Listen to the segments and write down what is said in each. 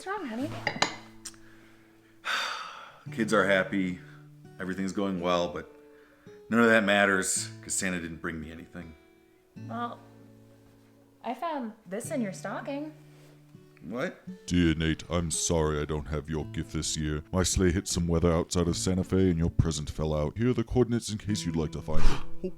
What's wrong, honey? Kids are happy. Everything's going well, but none of that matters because Santa didn't bring me anything. Well, I found this in your stocking. What? Dear Nate, I'm sorry I don't have your gift this year. My sleigh hit some weather outside of Santa Fe and your present fell out. Here are the coordinates in case you'd like to find it.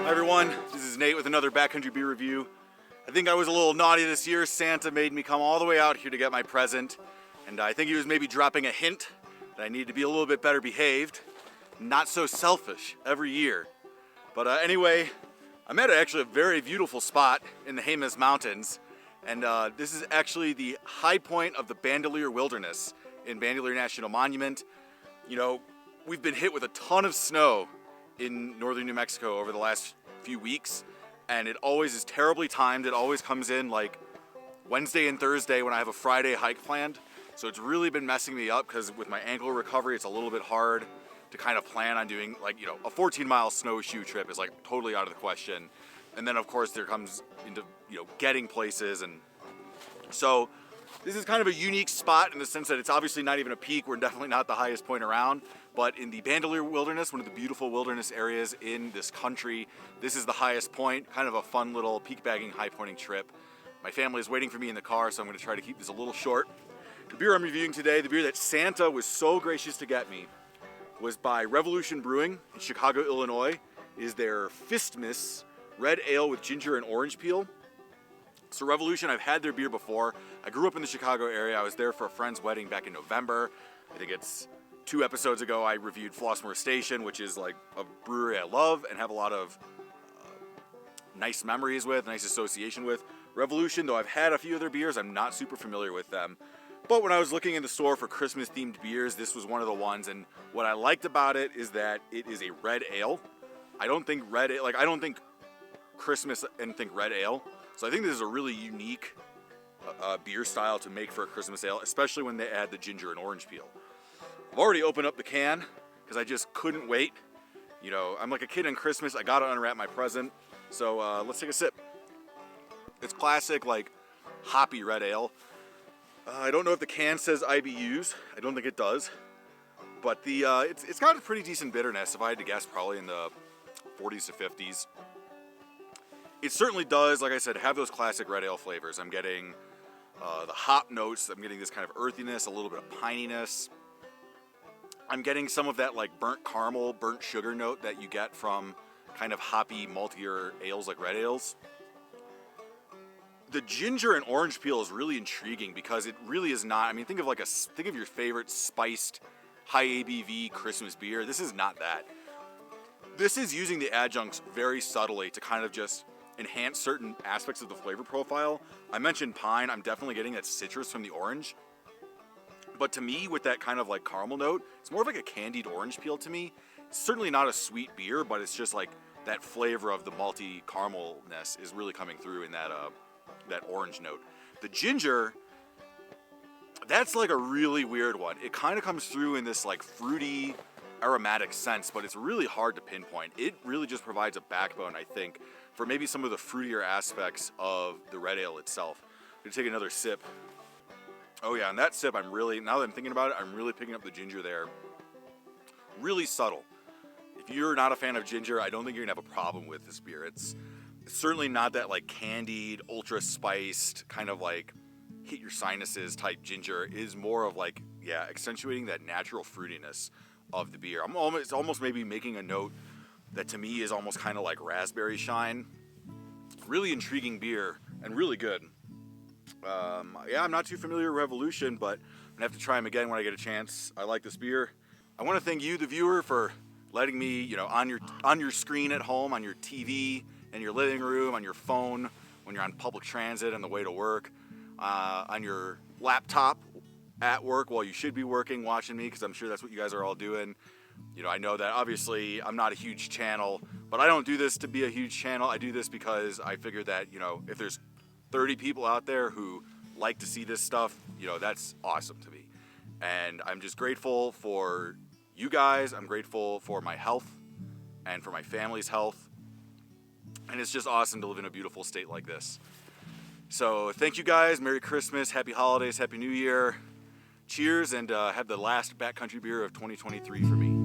Hi everyone, this is Nate with another Backcountry beer review. I think I was a little naughty this year. Santa made me come all the way out here to get my present, and I think he was maybe dropping a hint that I need to be a little bit better behaved, not so selfish every year. But anyway, I'm at actually a very beautiful spot in the Fistmas Mountains, and this is actually the high point of the Bandelier Wilderness in Bandelier National Monument. You know, we've been hit with a ton of snow in northern New Mexico over the last few weeks, and it always is terribly timed. It always comes in like Wednesday and Thursday when I have a Friday hike planned. So it's really been messing me up because with my ankle recovery, it's a little bit hard to kind of plan on doing like, you know, a 14-mile snowshoe trip is like totally out of the question. And then of course there comes into, you know, getting places. And so this is kind of a unique spot in the sense that it's obviously not even a peak. We're definitely not the highest point around, but in the Bandelier Wilderness, one of the beautiful wilderness areas in this country, this is the highest point, kind of a fun little peak bagging, high pointing trip. My family is waiting for me in the car, so I'm gonna try to keep this a little short. The beer I'm reviewing today, the beer that Santa was so gracious to get me, was by Revolution Brewing in Chicago, Illinois. It is their Fistmas red ale with ginger and orange peel. So Revolution, I've had their beer before. I grew up in the Chicago area. I was there for a friend's wedding back in November. I think it's 2 episodes ago I reviewed Flossmoor Station, which is like a brewery I love and have a lot of nice memories with, nice association with. Revolution, though I've had a few of their beers, I'm not super familiar with them. But when I was looking in the store for Christmas themed beers, this was one of the ones, and what I liked about it is that it is a red ale. I don't think Christmas and think red ale. So I think this is a really unique beer style to make for a Christmas ale, especially when they add the ginger and orange peel. I've already opened up the can because I just couldn't wait. You know, I'm like a kid on Christmas. I gotta unwrap my present. So let's take a sip. It's classic, like hoppy red ale. I don't know if the can says IBUs. I don't think it does. But it's got a pretty decent bitterness. If I had to guess, probably in the 40s to 50s. It certainly does, like I said, have those classic red ale flavors. I'm getting the hop notes. I'm getting this kind of earthiness, a little bit of pininess. I'm getting some of that like burnt caramel, burnt sugar note that you get from kind of hoppy, maltier ales like red ales. The ginger and orange peel is really intriguing because it really is not. I mean, think of your favorite spiced, high ABV Christmas beer. This is not that. This is using the adjuncts very subtly to kind of just enhance certain aspects of the flavor profile. I mentioned pine. I'm definitely getting that citrus from the orange. But to me, with that kind of like caramel note, it's more of like a candied orange peel to me. It's certainly not a sweet beer, but it's just like that flavor of the malty caramelness is really coming through in that orange note. The ginger, that's like a really weird one. It kind of comes through in this like fruity, aromatic sense, but it's really hard to pinpoint. It really just provides a backbone, I think, for maybe some of the fruitier aspects of the red ale itself. I'm gonna take another sip. Oh yeah, and that sip, now that I'm thinking about it, I'm really picking up the ginger there. Really subtle. If you're not a fan of ginger, I don't think you're gonna have a problem with this beer. It's certainly not that like candied, ultra spiced, kind of like hit your sinuses type ginger. It is more of like, yeah, accentuating that natural fruitiness of the beer. It's almost maybe making a note that to me is almost kind of like raspberry shine. Really intriguing beer and really good. Yeah, I'm not too familiar with Revolution, but I'm gonna have to try them again when I get a chance. I like this beer. I want to thank you, the viewer, for letting me, on your screen at home, on your TV, in your living room, on your phone, when you're on public transit on the way to work, on your laptop at work while you should be working, watching me, because I'm sure that's what you guys are all doing. You know, I know that obviously I'm not a huge channel, but I don't do this to be a huge channel. I do this because I figure that, you know, if there's 30 people out there who like to see this stuff, you know, that's awesome to me. And I'm just grateful for you guys. I'm grateful for my health and for my family's health. And it's just awesome to live in a beautiful state like this. So thank you guys. Merry Christmas, Happy Holidays, Happy New Year. Cheers, and have the last backcountry beer of 2023 for me.